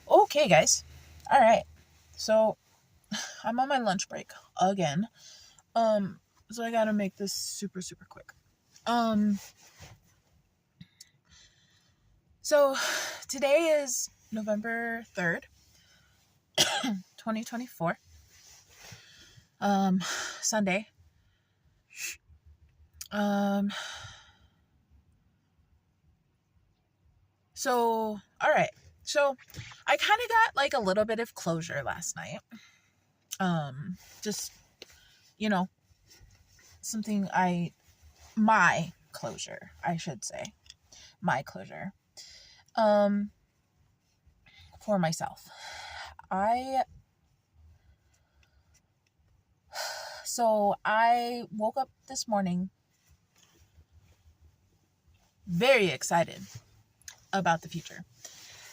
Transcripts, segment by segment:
Okay, guys. All right. So I'm on my lunch break again. Um, so I gotta make this super, super quick. Um, so today is November 3rd, 2024. Sunday. Um, all right. So I kind of got like a little bit of closure last night. Just, you know, something my closure, I should say. My closure. Um, for myself. I I woke up this morning very excited about the future.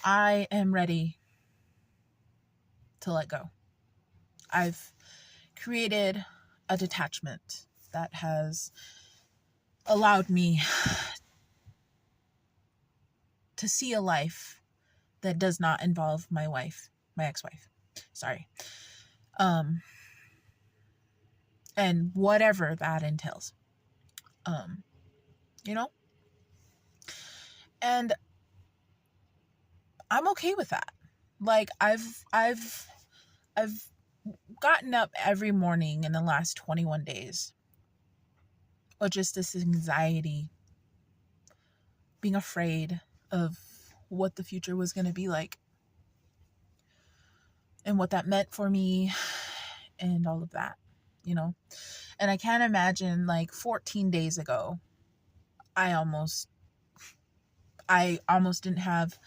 I am ready to let go. I've created a detachment that has allowed me to see a life that does not involve my ex-wife. Sorry. Um, and whatever that entails. Um, you know? And I'm okay with that. Like I've gotten up every morning in the last 21 days with just this anxiety, being afraid of what the future was going to be like and what that meant for me and all of that, you know? And I can't imagine like 14 days ago, I almost didn't have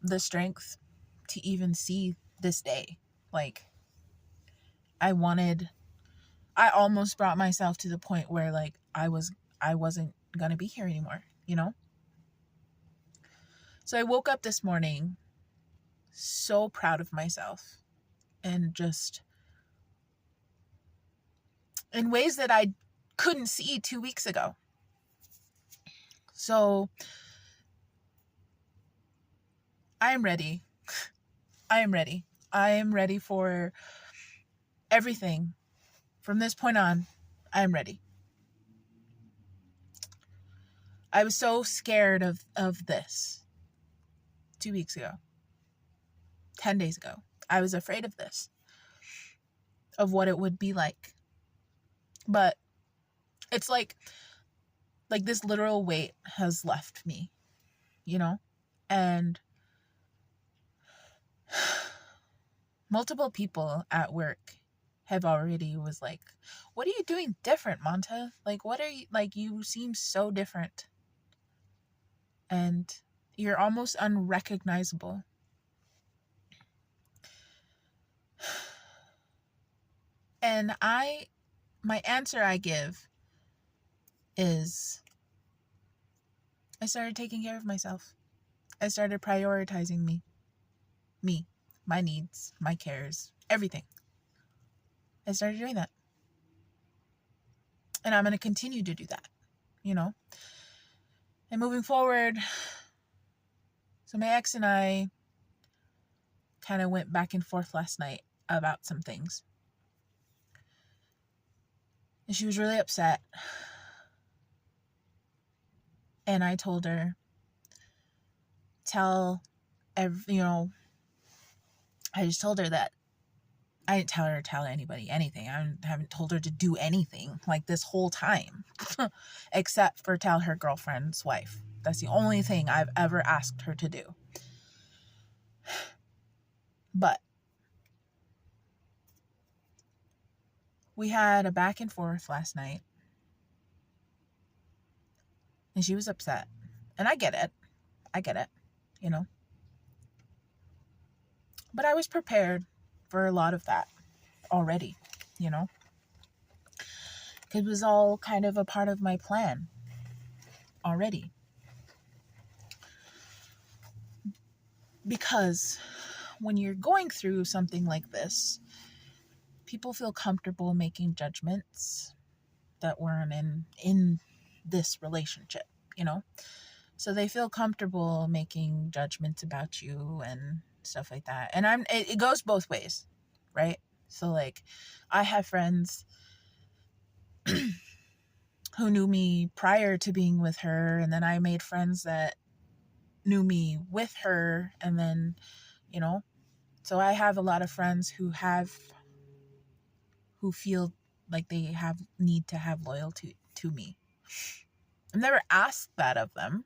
the strength to even see this day. Like I almost brought myself to the point where like I wasn't going to be here anymore, you know? So I woke up this morning so proud of myself and just in ways that I couldn't see 2 weeks ago. So I am ready. I am ready. I am ready for everything. From this point on, I am ready. I was so scared of this 2 weeks ago, 10 days ago. I was afraid of this, of what it would be like. But it's like this literal weight has left me, you know? And multiple people at work have already was like, what are you doing different, Monta? Like, what are you, like, you seem so different. And you're almost unrecognizable. And my answer I give is I started taking care of myself. I started prioritizing me, my needs, my cares, everything. I started doing that. And I'm going to continue to do that, you know? And moving forward, so my ex and I kind of went back and forth last night about some things. And she was really upset. And I told her, I just told her that I didn't tell anybody anything. I haven't told her to do anything like this whole time, except for tell her girlfriend's wife. That's the only thing I've ever asked her to do. But we had a back and forth last night, and she was upset. And I get it, you know. But I was prepared for a lot of that already, you know. It was all kind of a part of my plan already. Because when you're going through something like this, people feel comfortable making judgments that weren't in this relationship, you know? So they feel comfortable making judgments about you and stuff like that. And it goes both ways, right? So like I have friends who knew me prior to being with her, and then I made friends that knew me with her, and then, you know, so I have a lot of friends who feel like they have need to have loyalty to me. I've never asked that of them.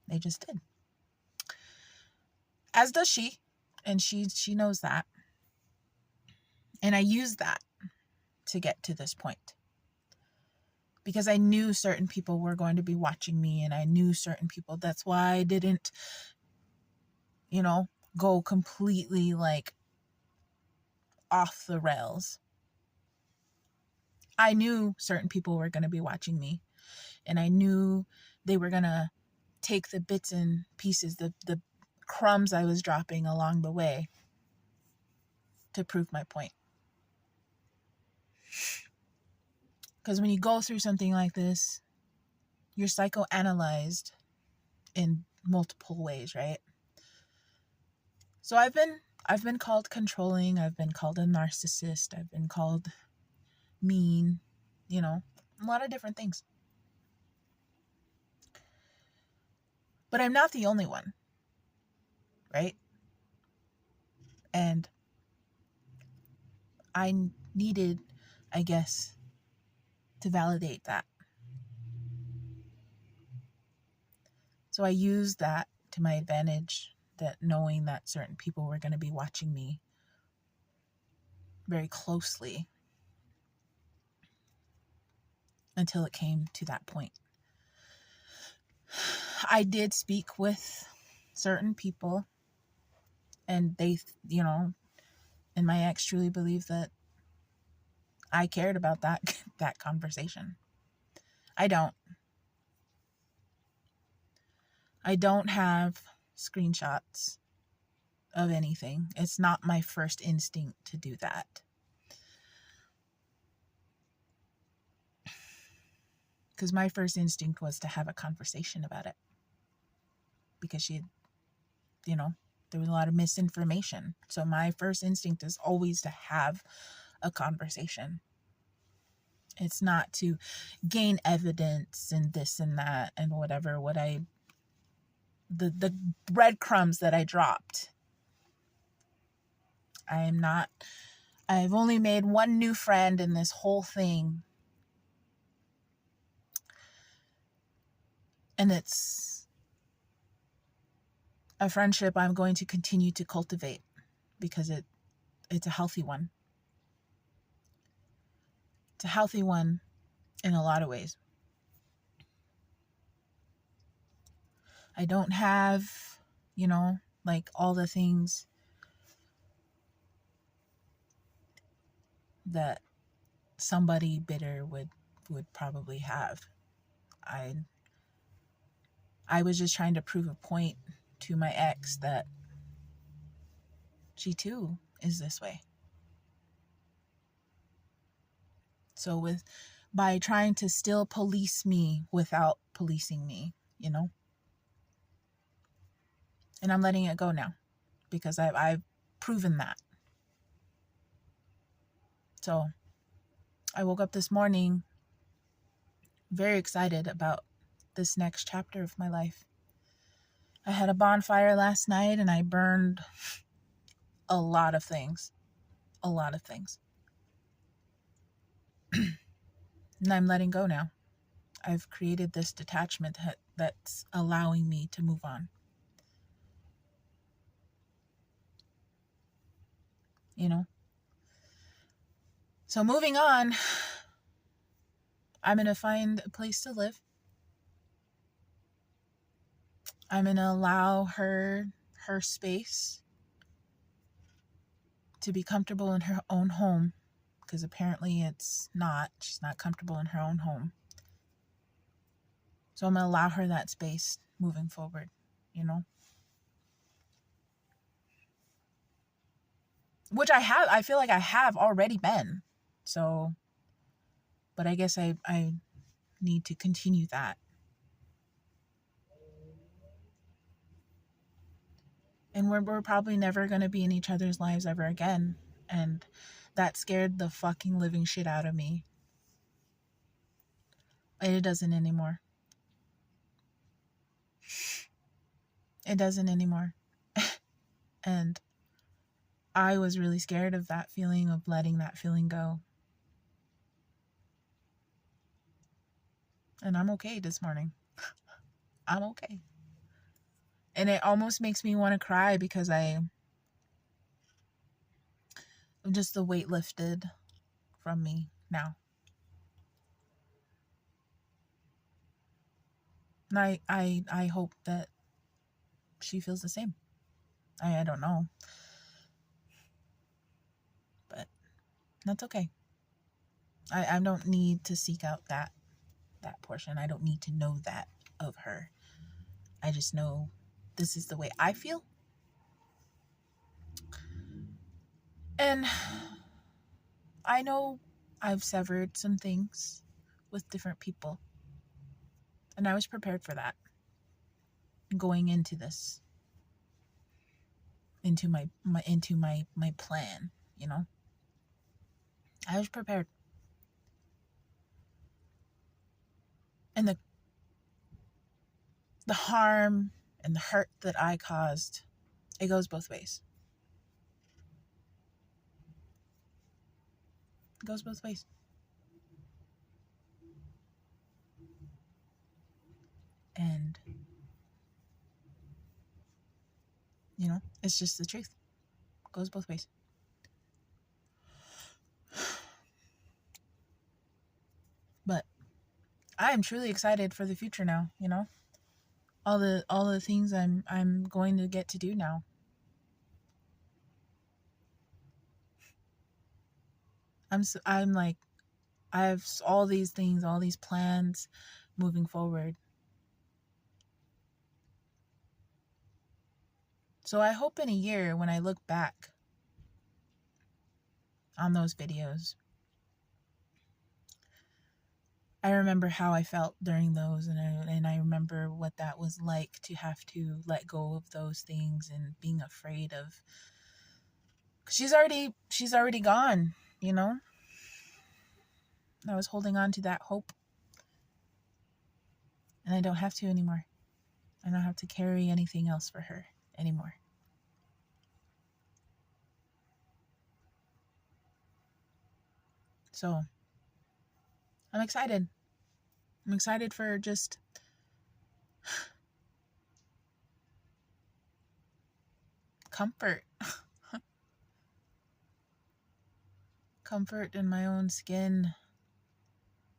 They just did. As does she, and she knows that. And I use that to get to this point. Because I knew certain people were going to be watching me, and I knew certain people. That's why I didn't, go completely like off the rails. I knew certain people were going to be watching me, and I knew they were going to take the bits and pieces, the crumbs I was dropping along the way to prove my point. Because when you go through something like this, you're psychoanalyzed in multiple ways, right? So I've been called controlling, I've been called a narcissist, I've been called mean, a lot of different things. But I'm not the only one, right? And I needed, I guess, to validate that. So I used that to my advantage, that knowing that certain people were going to be watching me very closely until it came to that point. I did speak with certain people, and they, and my ex truly believed that I cared about that conversation. I don't have screenshots of anything. It's not my first instinct to do that. Because my first instinct was to have a conversation about it. Because she had, there was a lot of misinformation. So my first instinct is always to have a conversation. It's not to gain evidence and this and that and whatever. The breadcrumbs that I dropped. I've only made one new friend in this whole thing. And it's a friendship I'm going to continue to cultivate because it's a healthy one. It's a healthy one in a lot of ways. I don't have, like all the things that somebody bitter would probably have. I was just trying to prove a point to my ex that she too is this way. So by trying to still police me without policing me, and I'm letting it go now because I've proven that. So I woke up this morning very excited about this next chapter of my life. I had a bonfire last night and I burned a lot of things. A lot of things. And I'm letting go now. I've created this detachment that's allowing me to move on. So moving on, I'm going to find a place to live. I'm going to allow her space to be comfortable in her own home, because apparently it's not. She's not comfortable in her own home. So I'm going to allow her that space moving forward, Which I feel like I have already been. So, but I guess I need to continue that. And we're probably never going to be in each other's lives ever again. And that scared the fucking living shit out of me. And it doesn't anymore. It doesn't anymore. And I was really scared of that feeling, of letting that feeling go. And I'm okay this morning. I'm okay. And it almost makes me want to cry because just the weight lifted from me now. And I hope that she feels the same. I don't know. But that's okay. I don't need to seek out that portion. I don't need to know that of her. I just know this is the way I feel. And I know I've severed some things with different people. And I was prepared for that going into this. Into my plan, you know. I was prepared. And the harm and the hurt that I caused, it goes both ways. It goes both ways. And, you know, it's just the truth. It goes both ways. But I am truly excited for the future now, you know? All the things I'm going to get to do now. I'm like, I have all these things, all these plans moving forward. So I hope in a year when I look back on those videos, I remember how I felt during those, and I remember what that was like to have to let go of those things and being afraid of. 'Cause she's already gone, you know. I was holding on to that hope, and I don't have to anymore. I don't have to carry anything else for her anymore. So I'm excited. I'm excited for just comfort. Comfort in my own skin.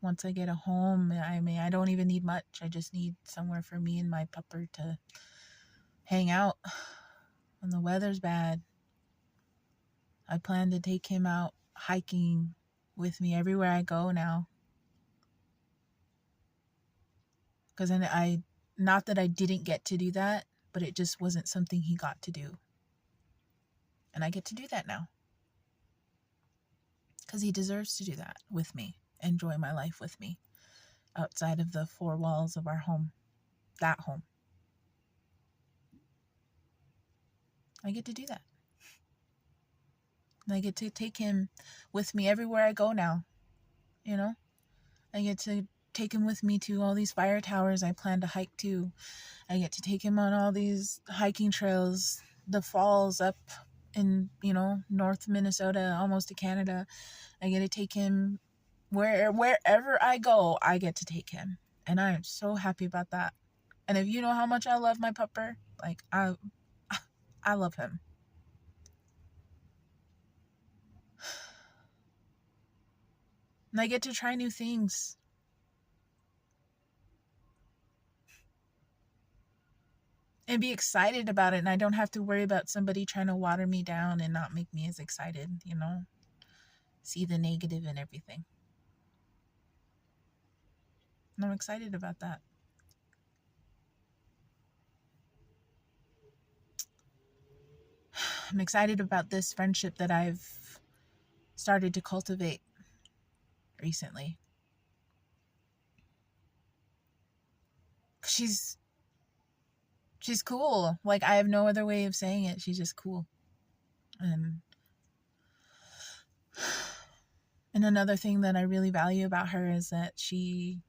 Once I get a home, I mean, I don't even need much. I just need somewhere for me and my pupper to hang out when the weather's bad. I plan to take him out hiking with me everywhere I go now. Because not that I didn't get to do that, but it just wasn't something he got to do. And I get to do that now. Because he deserves to do that with me. Enjoy my life with me. Outside of the four walls of our home. That home. I get to do that. And I get to take him with me everywhere I go now. You know? I get to take him with me to all these fire towers I plan to hike to. I get to take him on all these hiking trails, the falls up in, you know, North Minnesota, almost to Canada. I get to take him wherever I go, I get to take him. And I am so happy about that. And if you know how much I love my pupper, like I love him. And I get to try new things. And be excited about it. And I don't have to worry about somebody trying to water me down and not make me as excited, you know? See the negative in everything. And I'm excited about that. I'm excited about this friendship that I've started to cultivate recently. She's She's cool. Like, I have no other way of saying it. She's just cool. And another thing that I really value about her is that she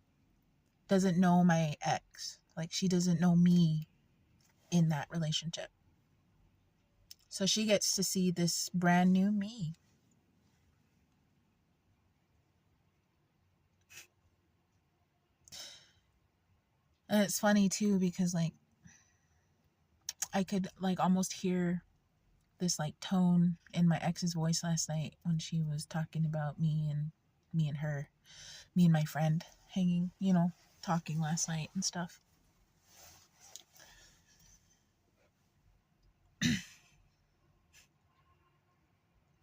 doesn't know my ex. Like, she doesn't know me in that relationship. So she gets to see this brand new me. And it's funny too, because like I could like almost hear this like tone in my ex's voice last night when she was talking about me and her, me and my friend hanging, talking last night and stuff.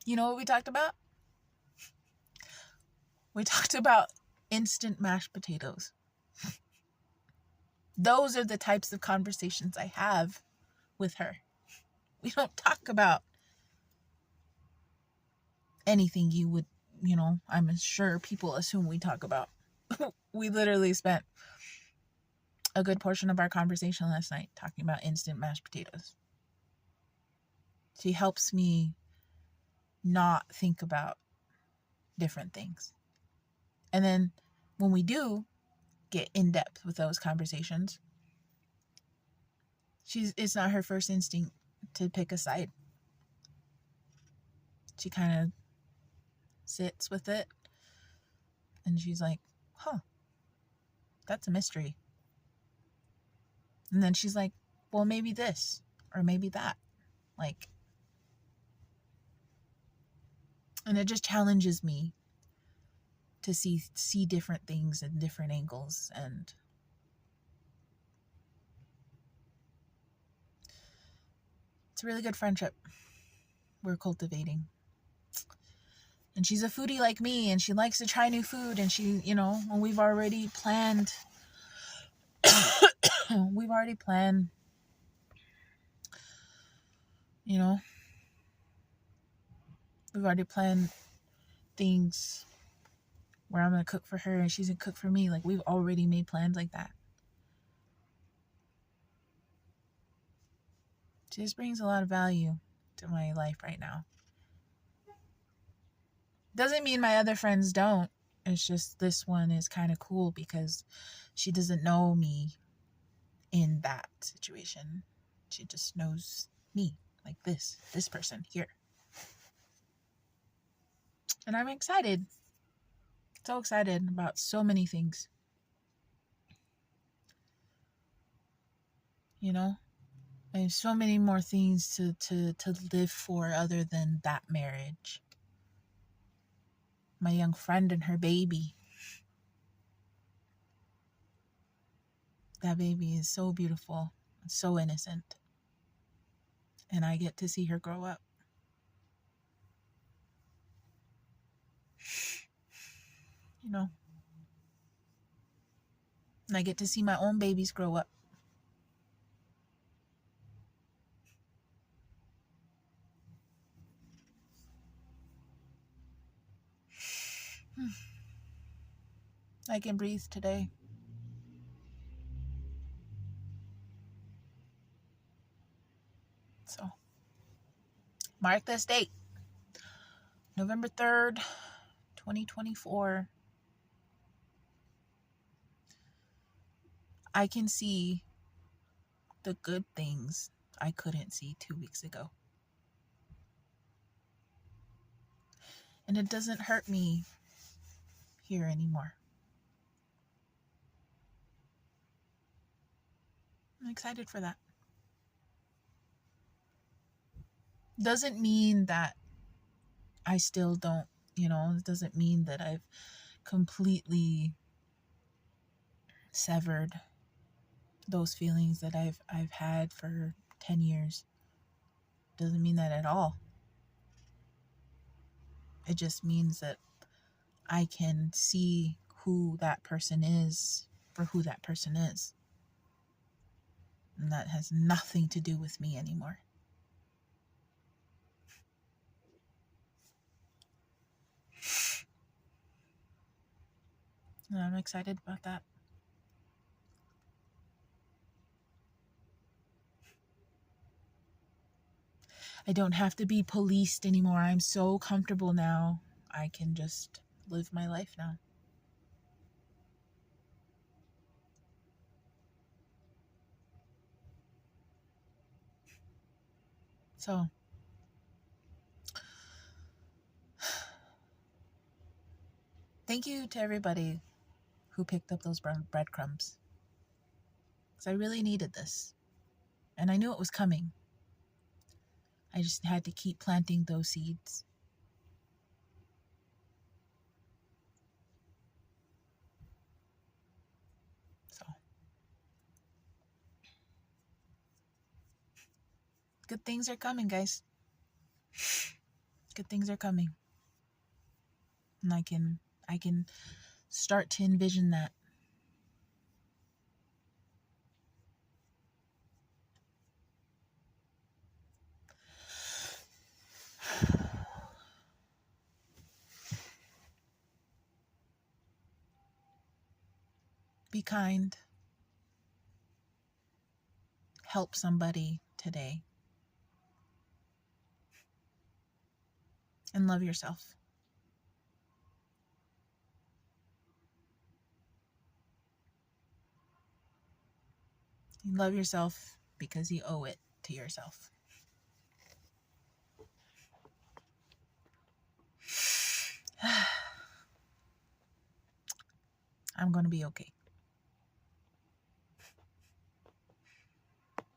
You know what we talked about? We talked about instant mashed potatoes. Those are the types of conversations I have with her. We don't talk about anything you would, I'm sure people assume we talk about. We literally spent a good portion of our conversation last night talking about instant mashed potatoes. She helps me not think about different things. And then when we do get in depth with those conversations, it's not her first instinct to pick a side. She kind of sits with it and she's like, that's a mystery. And then she's like, well, maybe this or maybe that. Like, and it just challenges me to see different things in different angles. And it's a really good friendship we're cultivating. And she's a foodie like me, and she likes to try new food, and she, when we've already planned things where I'm going to cook for her and she's going to cook for me. Like, we've already made plans like that. She just brings a lot of value to my life right now. Doesn't mean my other friends don't. It's just this one is kind of cool because she doesn't know me in that situation. She just knows me, like this person here. And I'm excited. So excited about so many things. I have so many more things to live for other than that marriage. My young friend and her baby. That baby is so beautiful and so innocent. And I get to see her grow up. And I get to see my own babies grow up. I can breathe today. So, mark this date. November 3rd, 2024. I can see the good things I couldn't see 2 weeks ago. And it doesn't hurt me here anymore. I'm excited for that. Doesn't mean that I still don't, it doesn't mean that I've completely severed those feelings that I've had for 10 years. Doesn't mean that at all. It just means that I can see who that person is for who that person is. And that has nothing to do with me anymore. And I'm excited about that. I don't have to be policed anymore. I'm so comfortable now. I can just live my life now. So, thank you to everybody who picked up those breadcrumbs. Because I really needed this. And I knew it was coming. I just had to keep planting those seeds. So, good things are coming, guys. Good things are coming. And I can start to envision that. Be kind. Help somebody today. And love yourself. You love yourself because you owe it to yourself. I'm going to be okay.